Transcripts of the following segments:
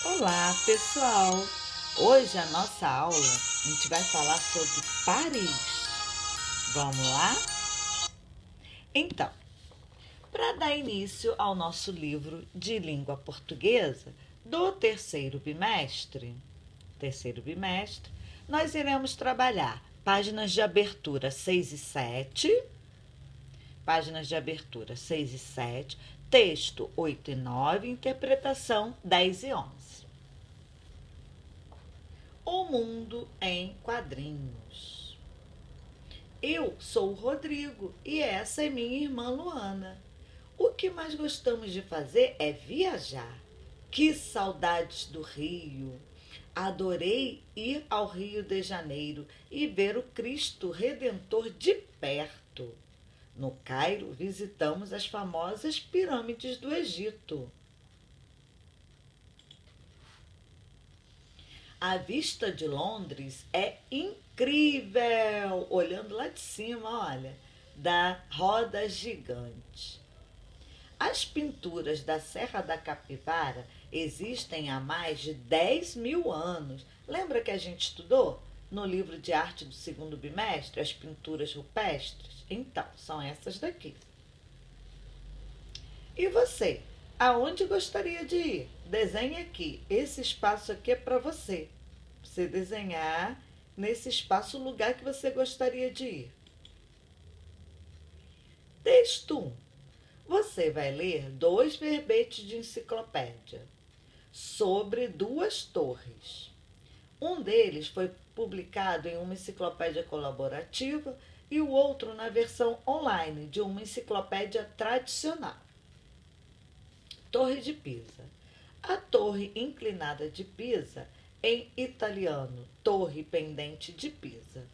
Olá, pessoal! Hoje a nossa aula a gente vai falar sobre Paris. Vamos lá? Então, para dar início ao nosso livro de língua portuguesa do terceiro bimestre, nós iremos trabalhar páginas de abertura 6 e 7, texto 8 e 9, interpretação 10 e 11. O mundo em quadrinhos. Eu sou o Rodrigo e essa é minha irmã Luana. O que mais gostamos de fazer é viajar. Que saudades do Rio! Adorei ir ao Rio de Janeiro e ver o Cristo Redentor de perto. No Cairo, visitamos as famosas pirâmides do Egito. A vista de Londres é incrível, olhando lá de cima, olha, da roda gigante. As pinturas da Serra da Capivara existem há mais de 10.000 anos. Lembra que a gente estudou no livro de arte do segundo bimestre as pinturas rupestres? Então, são essas daqui. E você? Aonde gostaria de ir? Desenhe aqui. Esse espaço aqui é para você. Você desenhar nesse espaço o lugar que você gostaria de ir. Texto 1. Você vai ler 2 verbetes de enciclopédia sobre 2 torres. Um deles foi publicado em uma enciclopédia colaborativa e o outro na versão online de uma enciclopédia tradicional. Torre de Pisa. A torre inclinada de Pisa, em italiano, Torre Pendente de Pisa,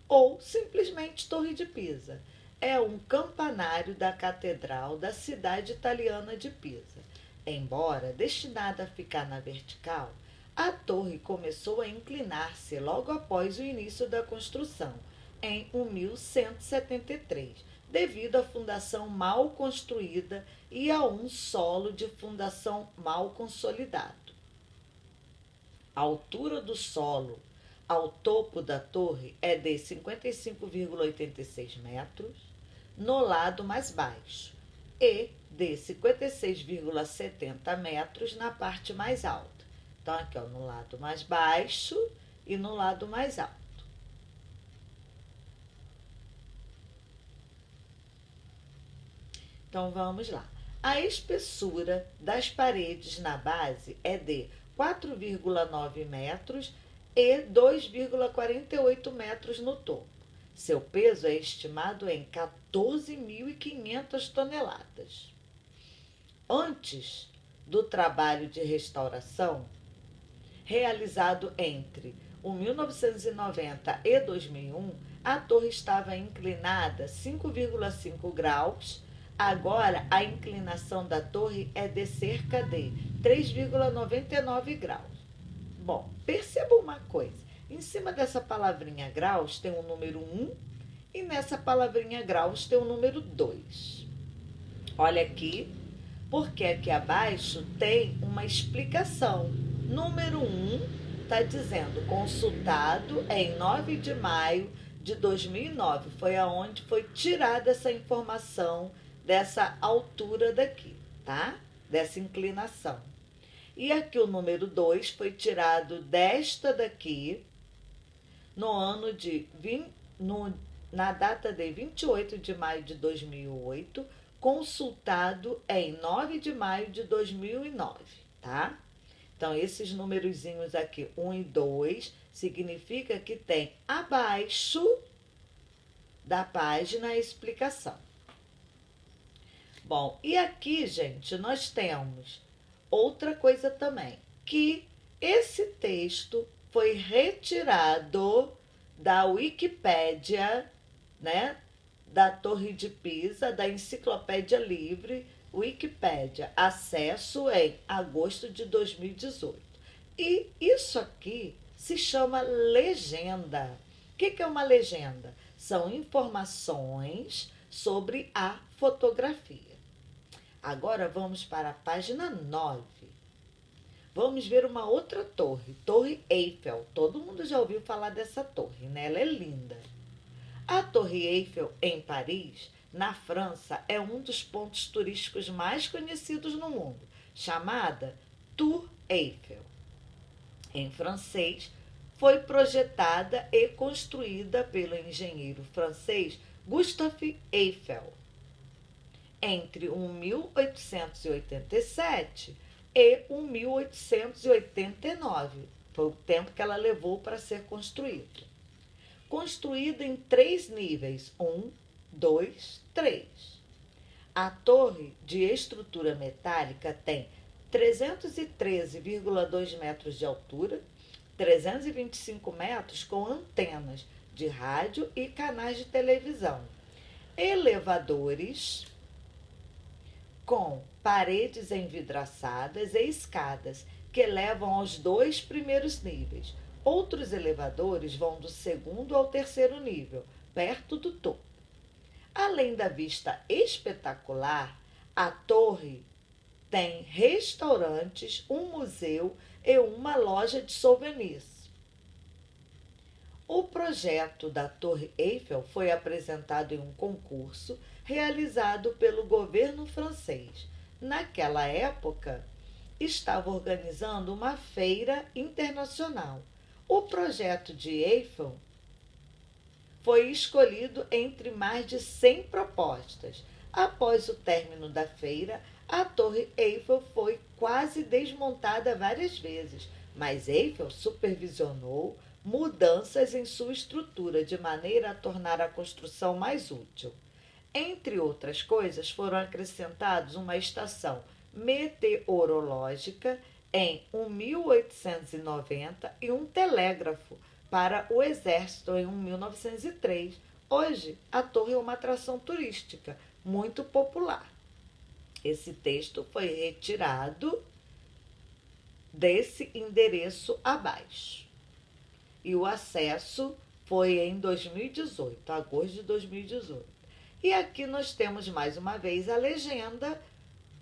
ou simplesmente Torre de Pisa, é um campanário da catedral da cidade italiana de Pisa. Embora destinada a ficar na vertical, a torre começou a inclinar-se logo após o início da construção, em 1173, devido à fundação mal construída e a um solo de fundação mal consolidado. A altura do solo ao topo da torre é de 55,86 metros no lado mais baixo e de 56,70 metros na parte mais alta. Então, aqui, ó, no lado mais baixo e no lado mais alto. Então, vamos lá. A espessura das paredes na base é de 4,9 metros e 2,48 metros no topo. Seu peso é estimado em 14.500 toneladas. Antes do trabalho de restauração, realizado entre 1990 e 2001, a torre estava inclinada 5,5 graus. Agora, a inclinação da torre é de cerca de 3,99 graus. Bom, perceba uma coisa. Em cima dessa palavrinha graus tem o número 1 e nessa palavrinha graus tem o número 2. Olha aqui, porque aqui abaixo tem uma explicação. Número 1 está dizendo consultado em 9 de maio de 2009. Foi aonde foi tirada essa informação dessa altura daqui, tá? Dessa inclinação. E aqui o número 2 foi tirado desta daqui no ano de na data de 28 de maio de 2008, consultado em 9 de maio de 2009, tá? Então, esses numerozinhos aqui, 1 e 2, significa que tem abaixo da página a explicação. Bom, e aqui, gente, nós temos outra coisa também, que esse texto foi retirado da Wikipédia, né, da Torre de Pisa, da Enciclopédia Livre, Wikipédia, acesso em agosto de 2018. E isso aqui se chama legenda. O que é uma legenda? São informações sobre a fotografia. Agora vamos para a página 9. vamos ver uma outra torre, Torre Eiffel. Todo mundo já ouviu falar dessa torre, né? Ela é linda. A Torre Eiffel, em Paris, na França, é um dos pontos turísticos mais conhecidos no mundo, chamada Tour Eiffel. Em francês, foi projetada e construída pelo engenheiro francês Gustave Eiffel entre 1887 e 1889. Foi o tempo que ela levou para ser construída. Construída em 3 níveis, 1, 2, 3. A torre de estrutura metálica tem 313,2 metros de altura, 325 metros com antenas de rádio e canais de televisão, elevadores com paredes envidraçadas e escadas que levam aos 2 primeiros níveis. Outros elevadores vão do 2º ao 3º nível, perto do topo. Além da vista espetacular, a torre tem restaurantes, um museu e uma loja de souvenirs. O projeto da Torre Eiffel foi apresentado em um concurso realizado pelo governo francês. Naquela época, estava organizando uma feira internacional. O projeto de Eiffel foi escolhido entre mais de 100 propostas. Após o término da feira, a Torre Eiffel foi quase desmontada várias vezes, mas Eiffel supervisionou mudanças em sua estrutura de maneira a tornar a construção mais útil. Entre outras coisas, foram acrescentados uma estação meteorológica em 1890 e um telégrafo para o exército em 1903. Hoje, a torre é uma atração turística muito popular. Esse texto foi retirado desse endereço abaixo. E o acesso foi em 2018, agosto de 2018. E aqui nós temos mais uma vez a legenda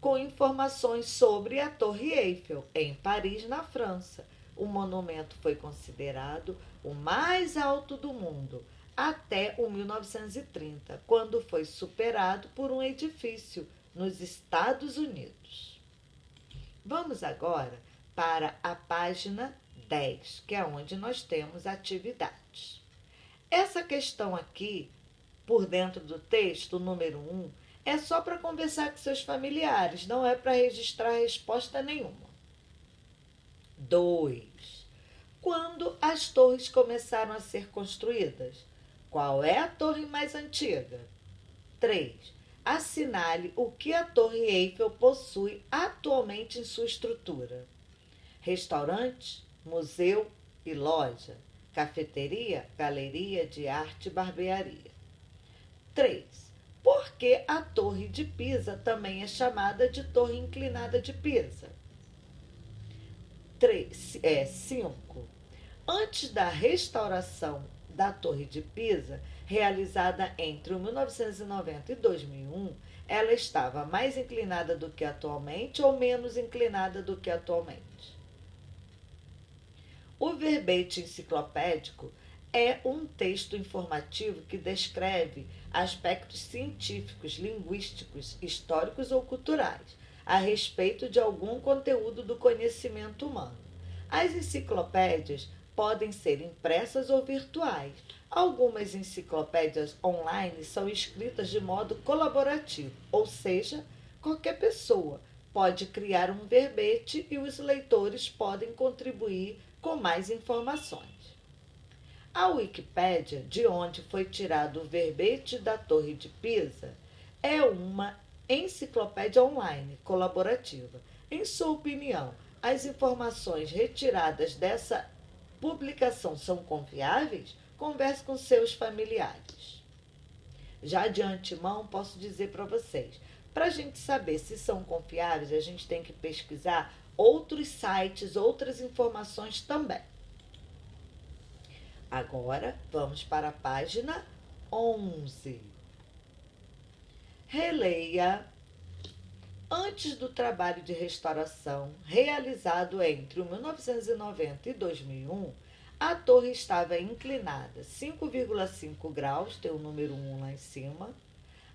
com informações sobre a Torre Eiffel, em Paris, na França. O monumento foi considerado o mais alto do mundo até o 1930, quando foi superado por um edifício nos Estados Unidos. Vamos agora para a página 10, que é onde nós temos atividades. Essa questão aqui, por dentro do texto, número 1, é só para conversar com seus familiares, não é para registrar resposta nenhuma. 2. Quando as torres começaram a ser construídas? Qual é a torre mais antiga? 3. Assinale o que a Torre Eiffel possui atualmente em sua estrutura. Restaurante, museu e loja. Cafeteria, galeria de arte e barbearia. 3. Por que a Torre de Pisa também é chamada de Torre Inclinada de Pisa? 5. Antes da restauração da Torre de Pisa, realizada entre 1990 e 2001, ela estava mais inclinada do que atualmente ou menos inclinada do que atualmente? O verbete enciclopédico é um texto informativo que descreve aspectos científicos, linguísticos, históricos ou culturais a respeito de algum conteúdo do conhecimento humano. As enciclopédias podem ser impressas ou virtuais. Algumas enciclopédias online são escritas de modo colaborativo, ou seja, qualquer pessoa pode criar um verbete e os leitores podem contribuir com mais informações. A Wikipédia, de onde foi tirado o verbete da Torre de Pisa, é uma enciclopédia online colaborativa. Em sua opinião, as informações retiradas dessa publicação são confiáveis? Converse com seus familiares. Já de antemão, posso dizer para vocês, para a gente saber se são confiáveis, a gente tem que pesquisar outros sites, outras informações também. Agora, vamos para a página 11. Releia Antes do trabalho de restauração realizado entre 1990 e 2001, a torre estava inclinada 5,5 graus, tem o número 1 lá em cima.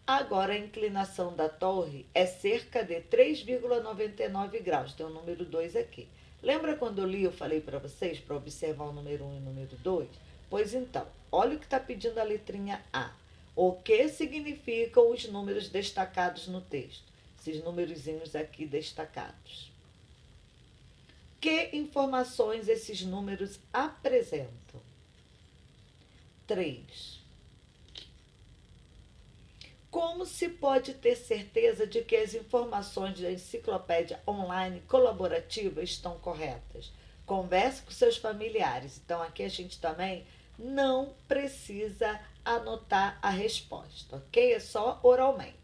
Agora a inclinação da torre é cerca de 3,99 graus, tem o número 2 aqui. Lembra quando eu li, eu falei para vocês para observar o número 1 e o número 2? Pois então, olha o que está pedindo a letrinha A. O que significam os números destacados no texto? Esses númerozinhos aqui destacados. Que informações esses números apresentam? 3. Como se pode ter certeza de que as informações da enciclopédia online colaborativa estão corretas? Converse com seus familiares. Então, aqui a gente também não precisa anotar a resposta, ok? É só oralmente.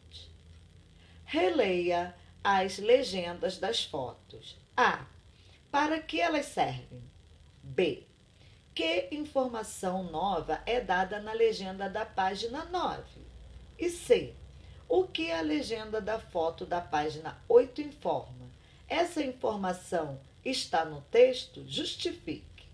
Releia as legendas das fotos. A. Para que elas servem? B. Que informação nova é dada na legenda da página 9? E C. O que a legenda da foto da página 8 informa? Essa informação está no texto? Justifique.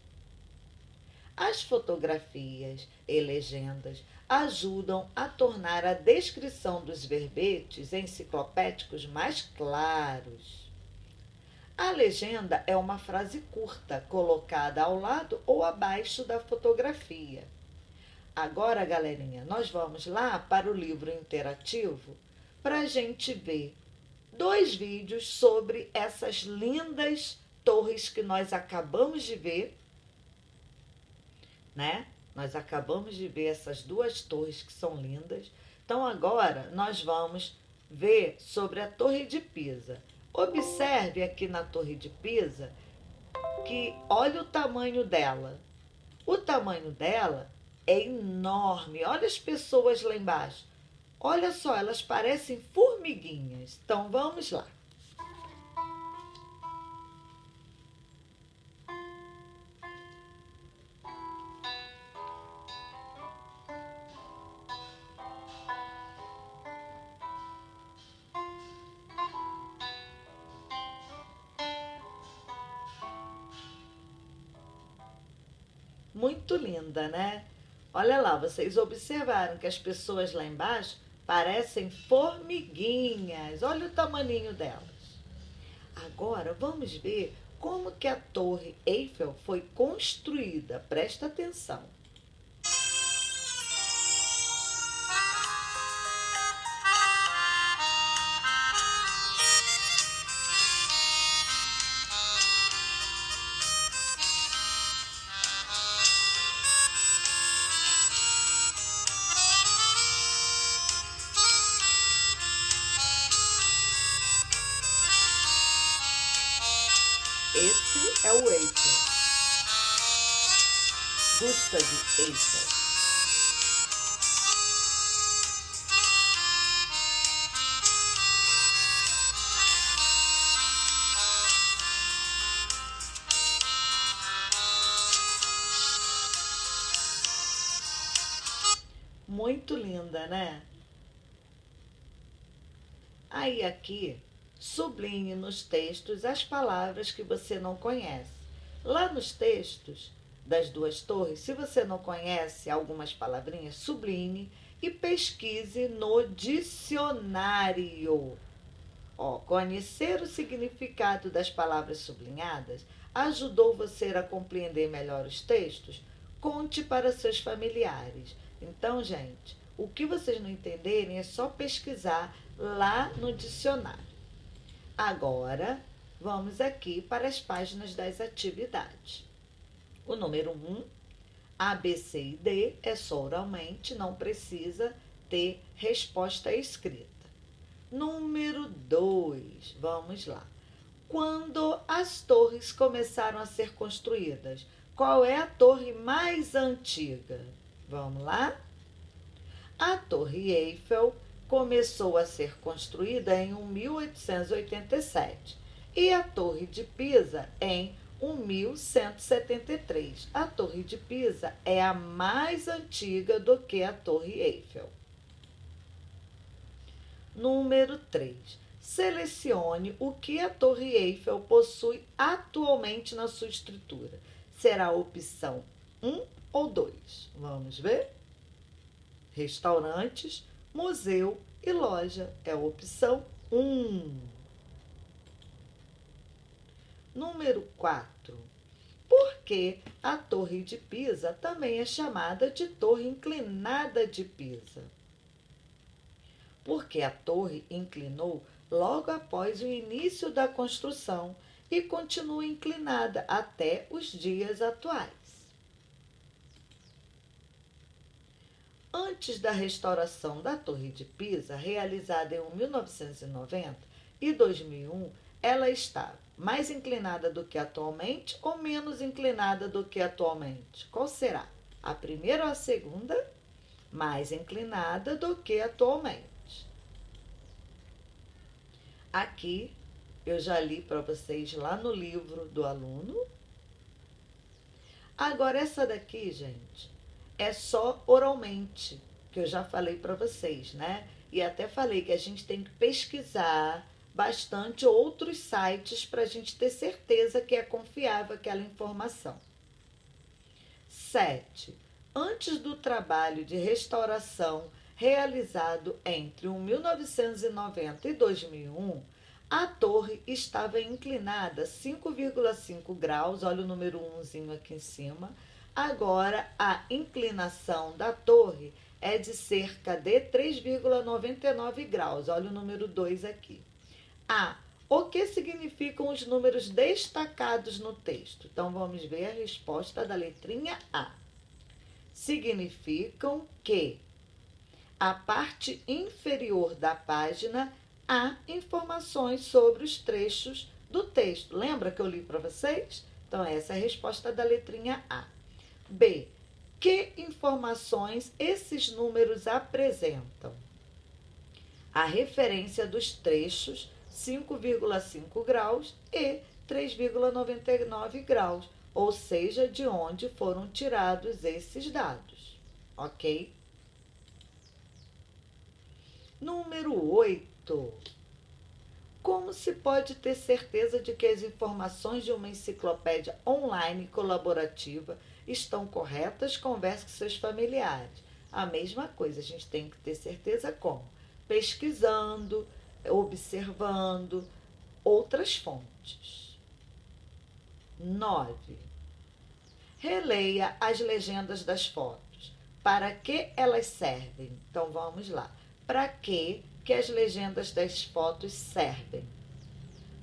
As fotografias e legendas ajudam a tornar a descrição dos verbetes enciclopédicos mais claros. A legenda é uma frase curta, colocada ao lado ou abaixo da fotografia. Agora, galerinha, nós vamos lá para o livro interativo para a gente ver 2 vídeos sobre essas lindas torres que nós acabamos de ver, né? Nós acabamos de ver essas 2 torres que são lindas. Então, agora, nós vamos ver sobre a Torre de Pisa. Observe aqui na Torre de Pisa que olha o tamanho dela. O tamanho dela é enorme. Olha as pessoas lá embaixo. Olha só, elas parecem formiguinhas. Então, vamos lá. Muito linda, né? Olha lá, vocês observaram que as pessoas lá embaixo parecem formiguinhas. Olha o tamaninho delas. Agora, vamos ver como que a Torre Eiffel foi construída. Presta atenção. Esse é o Eiffel. Gustav Eiffel. Muito linda, né? Aí aqui, sublinhe nos textos as palavras que você não conhece. Lá nos textos das 2 torres, se você não conhece algumas palavrinhas, sublinhe e pesquise no dicionário. Conhecer o significado das palavras sublinhadas ajudou você a compreender melhor os textos? Conte para seus familiares. Então, gente, o que vocês não entenderem é só pesquisar lá no dicionário. Agora, vamos aqui para as páginas das atividades. O número 1, A, B, C e D é só oralmente, não precisa ter resposta escrita. Número 2, vamos lá. Quando as torres começaram a ser construídas, qual é a torre mais antiga? Vamos lá? A Torre Eiffel começou a ser construída em 1887 e a Torre de Pisa em 1173. A Torre de Pisa é a mais antiga do que a Torre Eiffel. Número 3. Selecione o que a Torre Eiffel possui atualmente na sua estrutura. Será a opção 1 ou 2? Vamos ver? Restaurantes, museu e loja. É a opção 1. Número 4. Por que a Torre de Pisa também é chamada de Torre Inclinada de Pisa? Porque a torre inclinou logo após o início da construção e continua inclinada até os dias atuais. Antes da restauração da Torre de Pisa, realizada em 1990 e 2001, ela estava mais inclinada do que atualmente ou menos inclinada do que atualmente? Qual será? A primeira ou a segunda? Mais inclinada do que atualmente. Aqui eu já li para vocês lá no livro do aluno. Agora essa daqui, gente, é só oralmente, que eu já falei para vocês, né? E até falei que a gente tem que pesquisar bastante outros sites para a gente ter certeza que é confiável aquela informação. 7. Antes do trabalho de restauração realizado entre 1990 e 2001, a torre estava inclinada 5,5 graus, olha o número 1zinho aqui em cima. Agora, a inclinação da torre é de cerca de 3,99 graus, olha o número 2 aqui. O que significam os números destacados no texto? Então, vamos ver a resposta da letrinha A. Significam que a parte inferior da página há informações sobre os trechos do texto. Lembra que eu li para vocês? Então, essa é a resposta da letrinha A. B. Que informações esses números apresentam? A referência dos trechos 5,5 graus e 3,99 graus, ou seja, de onde foram tirados esses dados, ok? Número 8. Como se pode ter certeza de que as informações de uma enciclopédia online colaborativa estão corretas? Converse com seus familiares. A mesma coisa, a gente tem que ter certeza como? Pesquisando, observando outras fontes. 9. Releia as legendas das fotos. Para que elas servem? Então, vamos lá. Para que as legendas das fotos servem?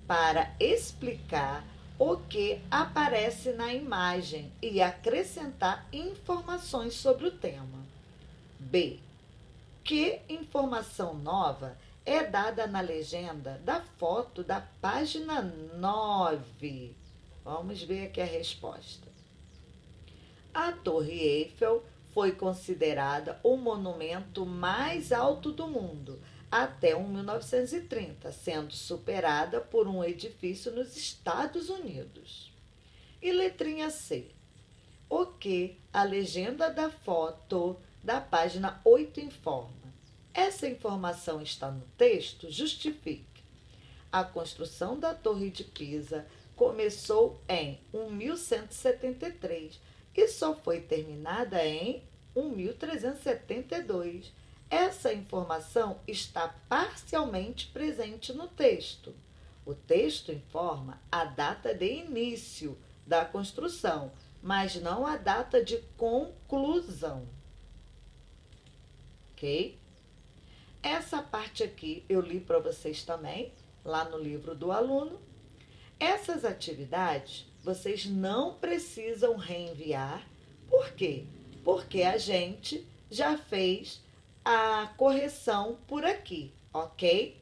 Para explicar o que aparece na imagem e acrescentar informações sobre o tema. B. Que informação nova é dada na legenda da foto da página 9? Vamos ver aqui a resposta. A Torre Eiffel foi considerada o monumento mais alto do mundo até 1930, sendo superada por um edifício nos Estados Unidos. E letrinha C. O que a legenda da foto da página 8 informa? Essa informação está no texto? Justifique. A construção da Torre de Pisa começou em 1173 e só foi terminada em 1372. Essa informação está parcialmente presente no texto. O texto informa a data de início da construção, mas não a data de conclusão. Ok? Essa parte aqui eu li para vocês também, lá no livro do aluno. Essas atividades vocês não precisam reenviar. Por quê? Porque a gente já fez a correção por aqui, ok?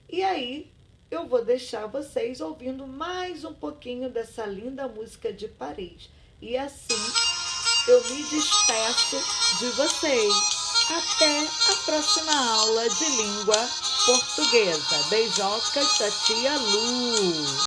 E aí, eu vou deixar vocês ouvindo mais um pouquinho dessa linda música de Paris. E assim, eu me despeço de vocês. Até a próxima aula de língua portuguesa. Beijocas da tia Lu.